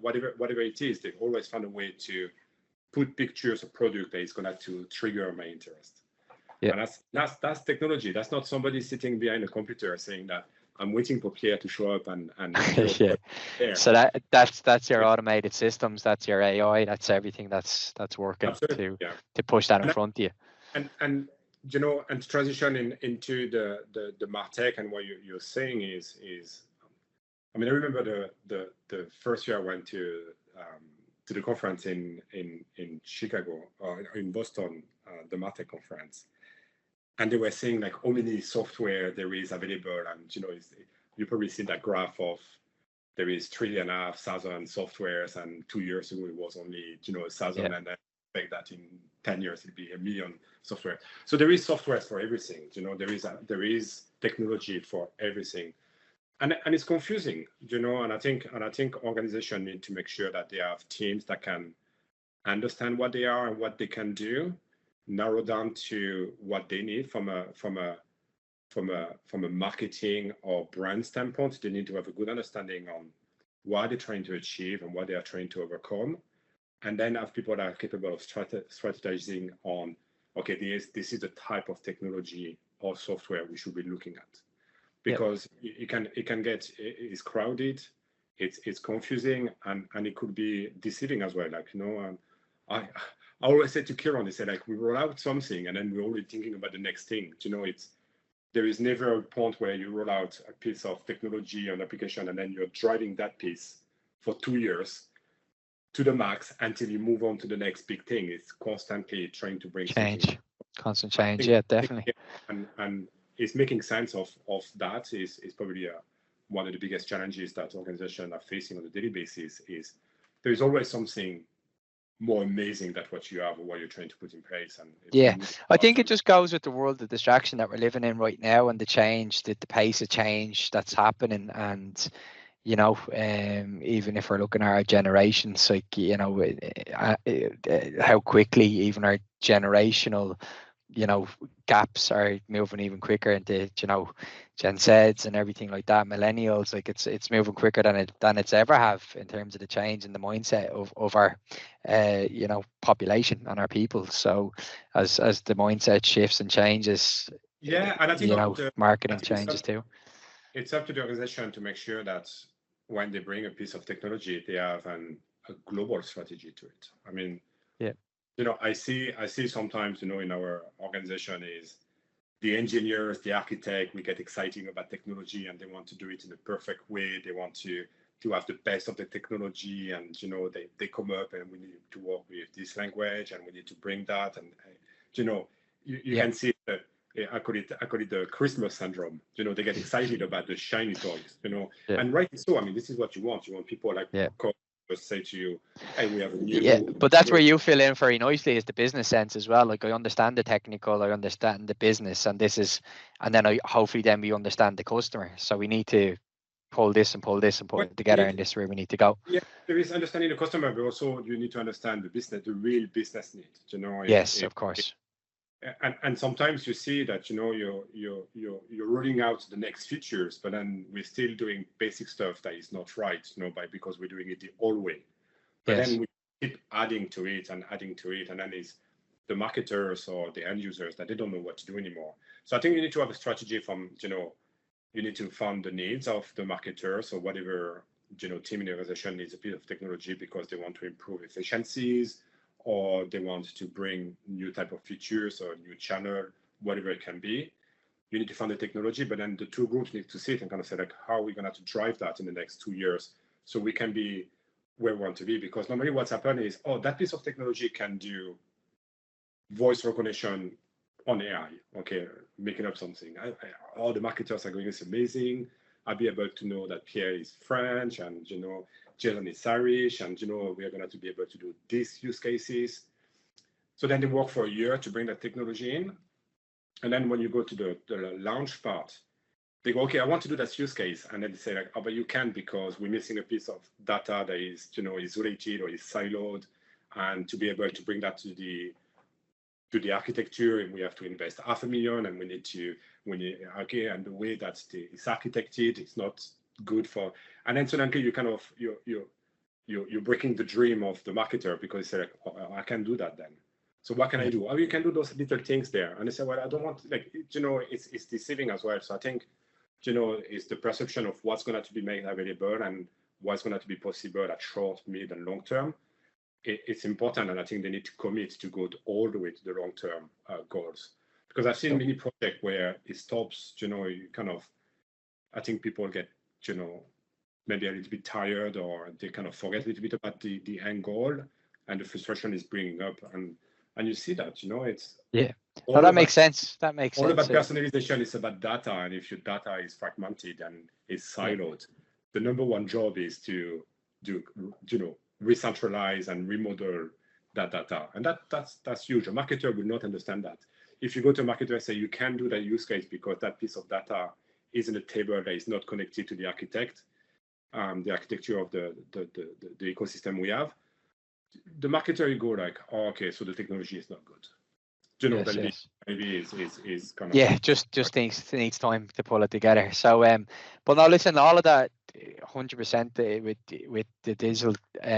whatever it is, they always find a way to put pictures of product that is going to trigger my interest. Yeah. And that's technology. That's not somebody sitting behind a computer saying that I'm waiting for Pierre to show up and Yeah. So that's your automated systems, that's your AI, that's everything that's working. Absolutely. to push that in front of you. And and to transition into the MarTech, and what you're saying is I mean, I remember the first year I went to the conference in Chicago, or in Boston, the MarTech conference. And they were saying like how many software there is available, and you probably see that graph of there is 3,500 softwares, and 2 years ago it was only 1,000, and I expect that in 10 years it'll be 1 million software. So there is software for everything. There is technology for everything, and it's confusing. And I think organizations need to make sure that they have teams that can understand what they are and what they can do, narrow down to what they need from a marketing or brand standpoint. They need to have a good understanding on what they're trying to achieve and what they are trying to overcome, and then have people that are capable of strategizing on, okay, this is the type of technology or software we should be looking at, because it can get, it's crowded, it's confusing, and it could be deceiving as well. Like, I always say to Kieran, they say like, we roll out something and then we're already thinking about the next thing. There is never a point where you roll out a piece of technology or an application and then you're driving that piece for 2 years to the max until you move on to the next big thing. It's constantly trying to bring constant change. Yeah, definitely. And it's making sense of that is probably one of the biggest challenges that organizations are facing on a daily basis. Is there's always something more amazing than what you have or what you're trying to put in place. And I think it just goes with the world of distraction that we're living in right now, and the change, the pace of change that's happening. And even if we're looking at our generations, like how quickly even our generational gaps are moving even quicker into Gen Zs and everything like that, millennials. Like it's moving quicker than it's ever have in terms of the change in the mindset of our population and our people. So as the mindset shifts and changes, and I think marketing changes too. It's up to the organization to make sure that when they bring a piece of technology, they have a global strategy to it. I mean, I see sometimes, in our organization, is the engineers, the architect, we get excited about technology and they want to do it in a perfect way. They want to have the best of the technology, and, they come up and we need to work with this language and we need to bring that. And, you can see that. I call it the Christmas syndrome. They get excited about the shiny toys, and rightly so. I mean, this is what you want. You want people like say to you, hey, we have a new. But that's where you fill in very nicely, is the business sense as well. Like, I understand the technical, I understand the business, and then hopefully then we understand the customer. So we need to pull this and put it together, and this is where we need to go. Yeah, there is understanding the customer, but also you need to understand the business, the real business need. Yes, of course. And sometimes you see that you're rolling out the next features, but then we're still doing basic stuff that is not right, because we're doing it the old way. But then we keep adding to it, and then it's the marketers or the end users that they don't know what to do anymore. So I think you need to have a strategy from, you need to fund the needs of the marketers or whatever, team in the organization needs a bit of technology because they want to improve efficiencies, or they want to bring new type of features or new channel, whatever it can be. You need to fund the technology, but then the two groups need to sit and kind of say, like, how are we going to drive that in the next 2 years so we can be where we want to be? Because normally what's happened is, that piece of technology can do voice recognition on AI. Okay, making up something. All the marketers are going, it's amazing. I'll be able to know that Pierre is French and, Jason is Irish, and, we're going to be able to do these use cases. So then they work for a year to bring that technology in. And then when you go to the launch part, they go, okay, I want to do that use case. And then they say, like, oh, but you can't because we're missing a piece of data that is, is related or is siloed. And to be able to bring that to the architecture, and we have to invest $500,000, and we need okay, and the way that it's architected, it's not good for, and then suddenly you kind of, you're breaking the dream of the marketer, because they say, like, oh, I can do that then. So what can I do? Oh, you can do those little things there. And they say, well, I don't want, like, it's deceiving as well. So I think, it's the perception of what's going to be made available and what's going to be possible at short, mid, and long term. It's important, and I think they need to commit to go all the way to the long-term goals. Because I've seen many projects where it stops, you kind of, I think people get, maybe a little bit tired, or they kind of forget a little bit about the end goal, and the frustration is bringing up. And you see that, it's that makes sense. That makes sense. All about personalization is about data, and if your data is fragmented and is siloed, the number one job is to do, re-centralize and remodel that data, and that's huge. A marketer will not understand that. If you go to a marketer and say you can't do that use case because that piece of data is in a table that is not connected to the architect, the architecture of the ecosystem we have, the marketer will go like, oh, okay, so the technology is not good. Maybe is kind of just needs time to pull it together. So but now listen, all of that 100% with the digital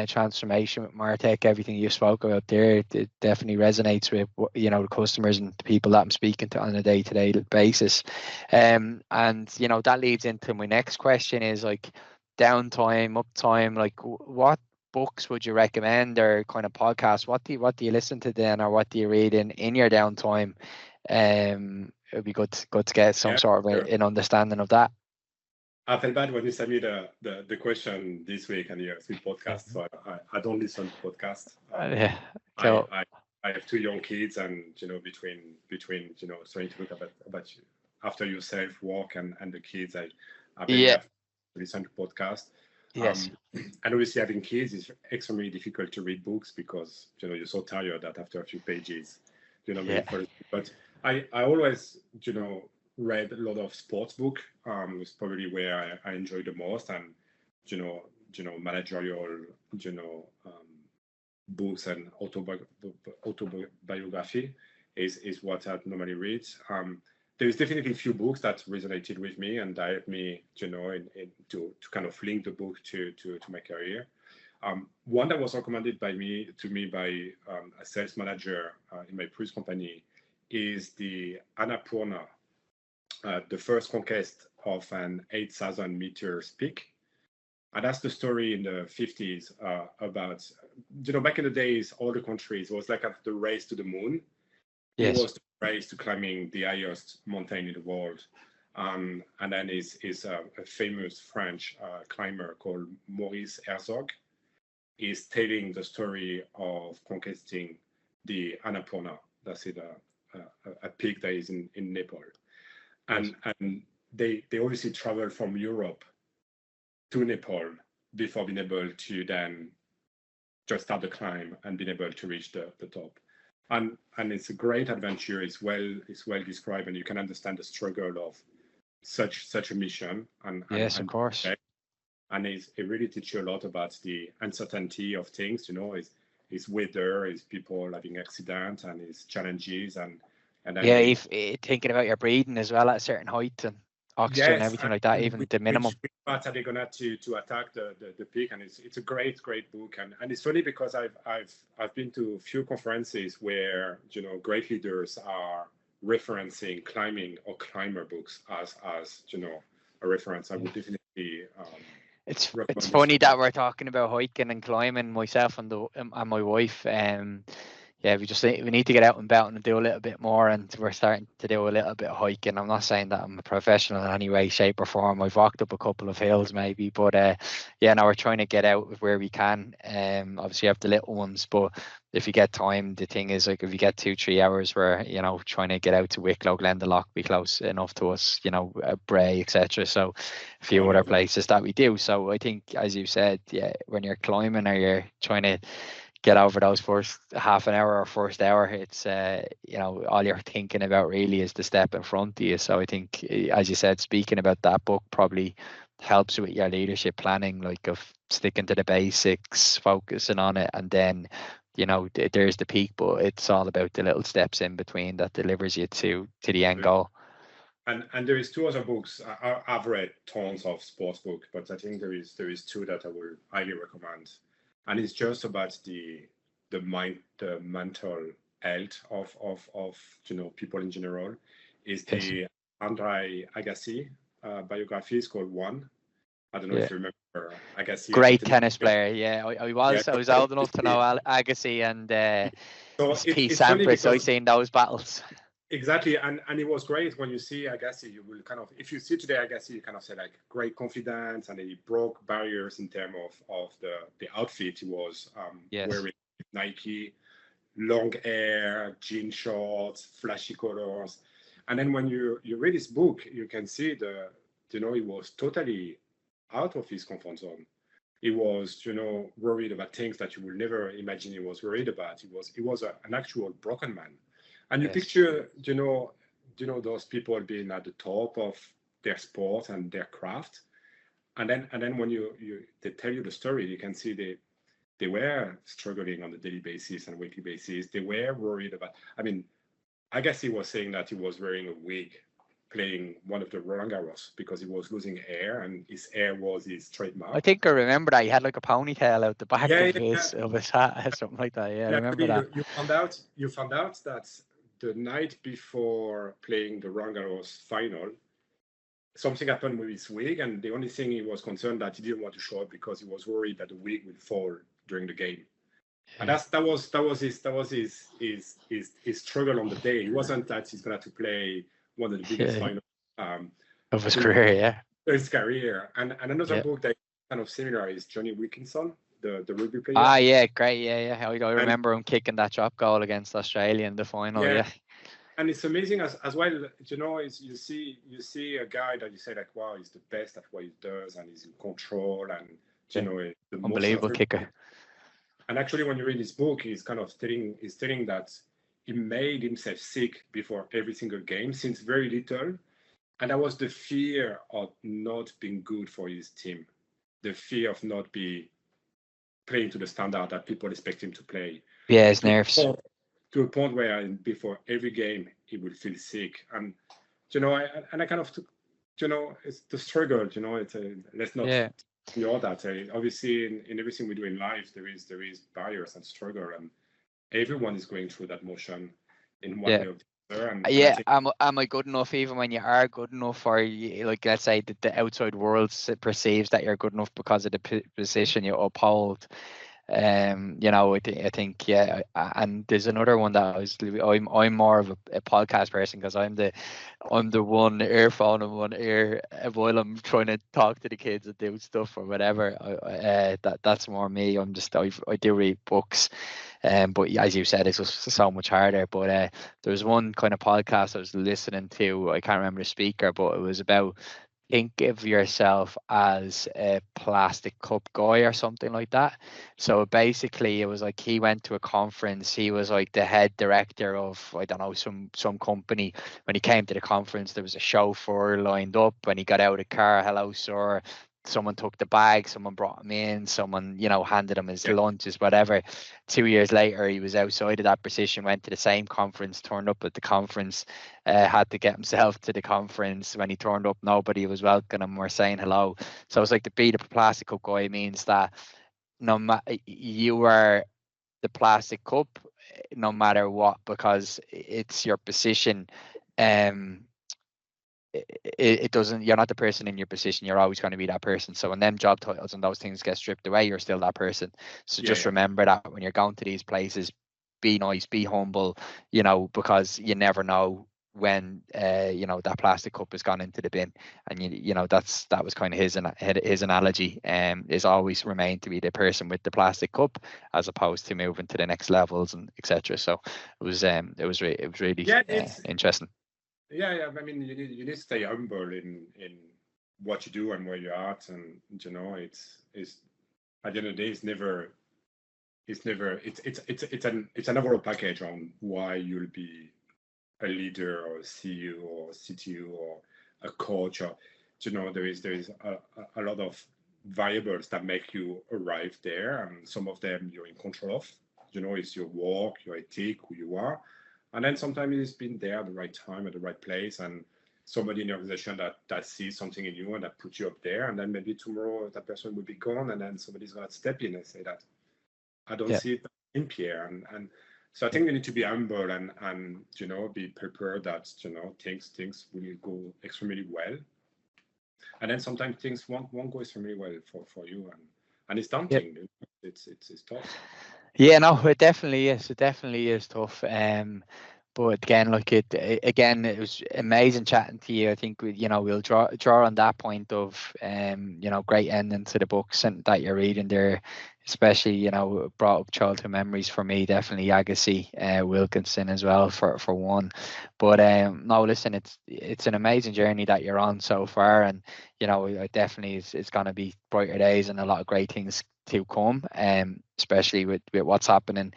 transformation with MarTech, everything you spoke about there, it definitely resonates with the customers and the people that I'm speaking to on a day-to-day basis. And that leads into my next question, is like downtime, uptime, like what books would you recommend, or kind of podcasts? What do you listen to then, or what do you read in your downtime? It would be good to get some sort of an understanding of that. I felt bad when you sent me the question this week, and you have 3 podcasts, so I don't listen to podcasts. Cool. I have 2 young kids, and between trying to look about after yourself, work, and the kids, I really have to listen to podcasts. Yes. And obviously having kids is extremely difficult to read books, because you're so tired that after a few pages but I always read a lot of sports book. It's probably where I enjoy the most, and managerial books and autobiography is what I normally read. There's definitely a few books that resonated with me and that helped me, to kind of link the book to my career. One that was recommended to me by a sales manager in my previous company is the Annapurna, the first conquest of an 8,000 meters peak. And that's the story in the 50s about, back in the days, all the countries, it was like the race to the moon. Yes. It was the race to climbing the highest mountain in the world. And then is a famous French climber called Maurice Herzog is telling the story of conquesting the Annapurna. That's a peak that is in Nepal. And they obviously traveled from Europe to Nepal before being able to then just start the climb and being able to reach the top. And it's a great adventure. It's well described, and you can understand the struggle of such a mission. Yes, of course. And it really teaches you a lot about the uncertainty of things. It's weather, it's people having accidents, and it's challenges, and then if thinking about your breathing as well at a certain height, and oxygen and everything like that, even the minimum. Which parts are they gonna to attack the peak? And it's a great book, and it's funny because I've been to a few conferences where great leaders are referencing climbing or climber books as a reference. I would definitely. It's funny that we're talking about hiking and climbing, myself and my wife. yeah, we need to get out and about and do a little bit more, and we're starting to do a little bit of hiking. I'm not saying that I'm a professional in any way, shape, or form. I've walked up a couple of hills maybe, but yeah, now we're trying to get out where we can. Obviously, you have the little ones, but if you get time, the thing is, like, if you get 2-3 hours, we're trying to get out to Wicklow, Glendalough, be close enough to us, Bray, etc. So a few other places that we do. So I think, as you said, yeah, when you're climbing or you're trying to get over those first half an hour or first hour, it's all you're thinking about really is the step in front of you. So I think, as you said, speaking about that book probably helps with your leadership planning, like of sticking to the basics, focusing on it, and then there's the peak, but it's all about the little steps in between that delivers you to the end goal. And there is two other books. I've read tons of sports books, but I think there is two that I will highly recommend. And it's just about the mental health of people in general. Is the Andre Agassi biography. It's called One. I don't know if you remember Agassi. Great tennis player. Yeah, I was old enough to know Agassi and Pete Sampras. I've seen those battles. Exactly, and it was great when you see Agassi. You will kind of, if you see today Agassi, you kind of say like great confidence, and he broke barriers in terms of the outfit he was wearing. Nike, long hair, jean shorts, flashy colors, and then when you read his book, you can see he was totally out of his comfort zone. He was worried about things that you will never imagine he was worried about. He was an actual broken man. And you picture, those people being at the top of their sport and their craft, and then when they tell you the story, you can see they were struggling on a daily basis and weekly basis. They were worried about. I mean, I guess he was saying that he was wearing a wig, playing one of the Roland Garros because he was losing hair, and his hair was his trademark. I think I remember that he had like a ponytail out the back of his hat, something like that. Yeah, I remember that. You found out that the night before playing the Roland Garros final, something happened with his wig, and the only thing he was concerned that he didn't want to show up because he was worried that the wig would fall during the game. And that was his struggle on the day. It wasn't that he's gonna to play one of the biggest finals of his career, his career. And another book that kind of similar is Johnny Wilkinson, the rugby player. Yeah, great, yeah. I remember him kicking that drop goal against Australia in the final. Yeah. And it's amazing as well. You see a guy that you say like, wow, he's the best at what he does, and he's in control, and the unbelievable kicker. And actually, when you read his book, he's telling that he made himself sick before every single game since very little, and that was the fear of not being good for his team, the fear of not be playing to the standard that people expect him to play. Yeah, his nerves. To a point where before every game he would feel sick, and I kind of it's the struggle. It's let's not that. Obviously, in everything we do in life, there is barriers and struggle, and everyone is going through that motion in one way or the other. Am I good enough? Even when you are good enough, or like, let's say the outside world perceives that you're good enough because of the position you uphold. I think and there's another one that I'm more of a podcast person, because I'm the one earphone and one ear while I'm trying to talk to the kids and do stuff or whatever. That's more me. I do read books, but as you said, it's just so much harder. But there's one kind of podcast I was listening to. I can't remember the speaker, but it was about, think of yourself as a plastic cup guy or something like that. So basically it was like he went to a conference. He was like the head director of, I don't know, some company. When he came to the conference, there was a chauffeur lined up. When he got out of the car, hello sir, someone took the bag, someone brought him in, someone handed him his lunches, whatever. 2 years later he was outside of that position, went to the same conference, turned up at the conference, had to get himself to the conference. When he turned up, nobody was welcoming him or saying hello. So it's like, to be the plastic cup guy means that you are the plastic cup no matter what, because it's your position. It doesn't, you're not the person in your position, you're always going to be that person. So when them job titles and those things get stripped away, you're still that person. So just remember that when you're going to these places, be nice, be humble, because you never know when that plastic cup has gone into the bin. And that was kind of his analogy, is always remain to be the person with the plastic cup, as opposed to moving to the next levels and etc. So it was really interesting. Yeah. I mean, you need to stay humble in what you do and where you're at, and it's at the end of the day, it's an overall package on why you'll be a leader or a CEO or a CTO or a coach, or there is a lot of variables that make you arrive there, and some of them you're in control of. It's your work, your ethic, who you are, and then sometimes it's been there at the right time, at the right place, and somebody in your organization that sees something in you and that puts you up there, and then maybe tomorrow that person will be gone, and then somebody's going to step in and say that I don't see it in Pierre, and so I think you need to be humble and be prepared that things will go extremely well, and then sometimes things won't go extremely well for you, and it's daunting. It's tough. Yeah, no, it definitely is. It definitely is tough. But again, it was amazing chatting to you. I think we'll draw on that point of great ending to the books and that you're reading there, especially brought up childhood memories for me. Definitely Agassi, Wilkinson as well for one. But no, listen, it's an amazing journey that you're on so far, and it definitely it's going to be brighter days and a lot of great things to come. Especially with what's happening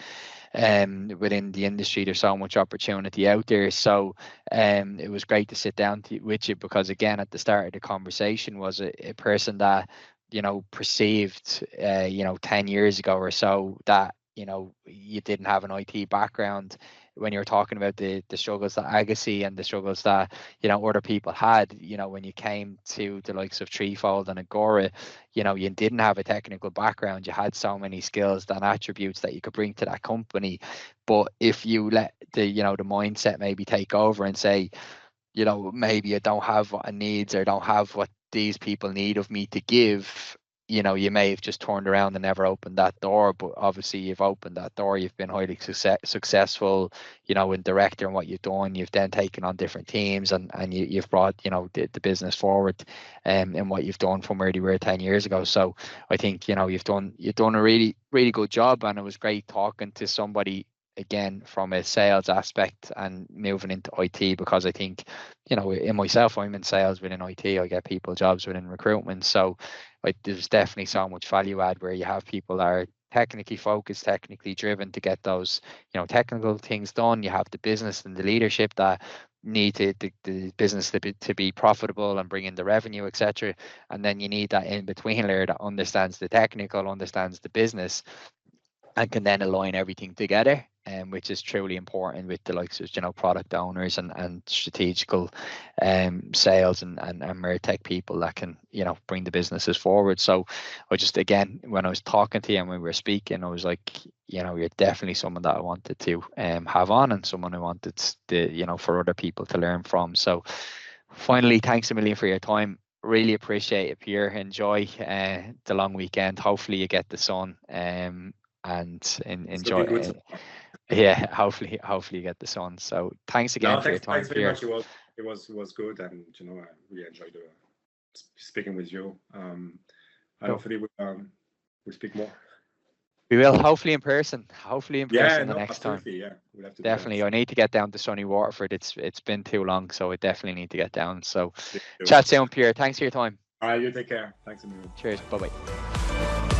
within the industry. There's so much opportunity out there. So it was great to sit down with you, because again, at the start of the conversation was a person that perceived 10 years ago or so that you didn't have an IT background, when you were talking about the struggles that Agassi and the struggles that other people had, when you came to the likes of Threefold and Agora, you didn't have a technical background. You had so many skills and attributes that you could bring to that company. But if you let the mindset maybe take over and say, maybe I don't have what I need, or don't have what these people need of me to give, you may have just turned around and never opened that door. But obviously you've opened that door. You've been highly successful, in director and what you've done. You've then taken on different teams, and you've brought, the business forward in what you've done from where you were 10 years ago. So I think, you've done a really, really good job, and it was great talking to somebody again from a sales aspect and moving into IT, because I think, in myself, I'm in sales within IT. I get people jobs within recruitment. So there's definitely so much value add where you have people that are technically focused, technically driven to get those, technical things done. You have the business and the leadership that need the business to be profitable and bring in the revenue, etc. And then you need that in between layer that understands the technical, understands the business, and can then align everything together, which is truly important with the likes of product owners and strategical sales and MarTech people that can bring the businesses forward. So I just, again, when I was talking to you and when we were speaking, I was like, you're definitely someone that I wanted to have on, and someone I wanted to for other people to learn from. So finally, thanks a million for your time. Really appreciate it, Pierre. Enjoy the long weekend. Hopefully you get the sun and enjoy it. Yeah, hopefully you get the sun. So thanks again for your time. Thanks very much. It was good, and I really enjoyed speaking with you. And hopefully we'll speak more. We will, hopefully in person. The next time. Yeah, we'll have to definitely. I need to get down to sunny Waterford. It's been too long, so I definitely need to get down. So chat soon, Pierre. Thanks for your time. All right, you take care. Thanks a million. Cheers. Bye bye.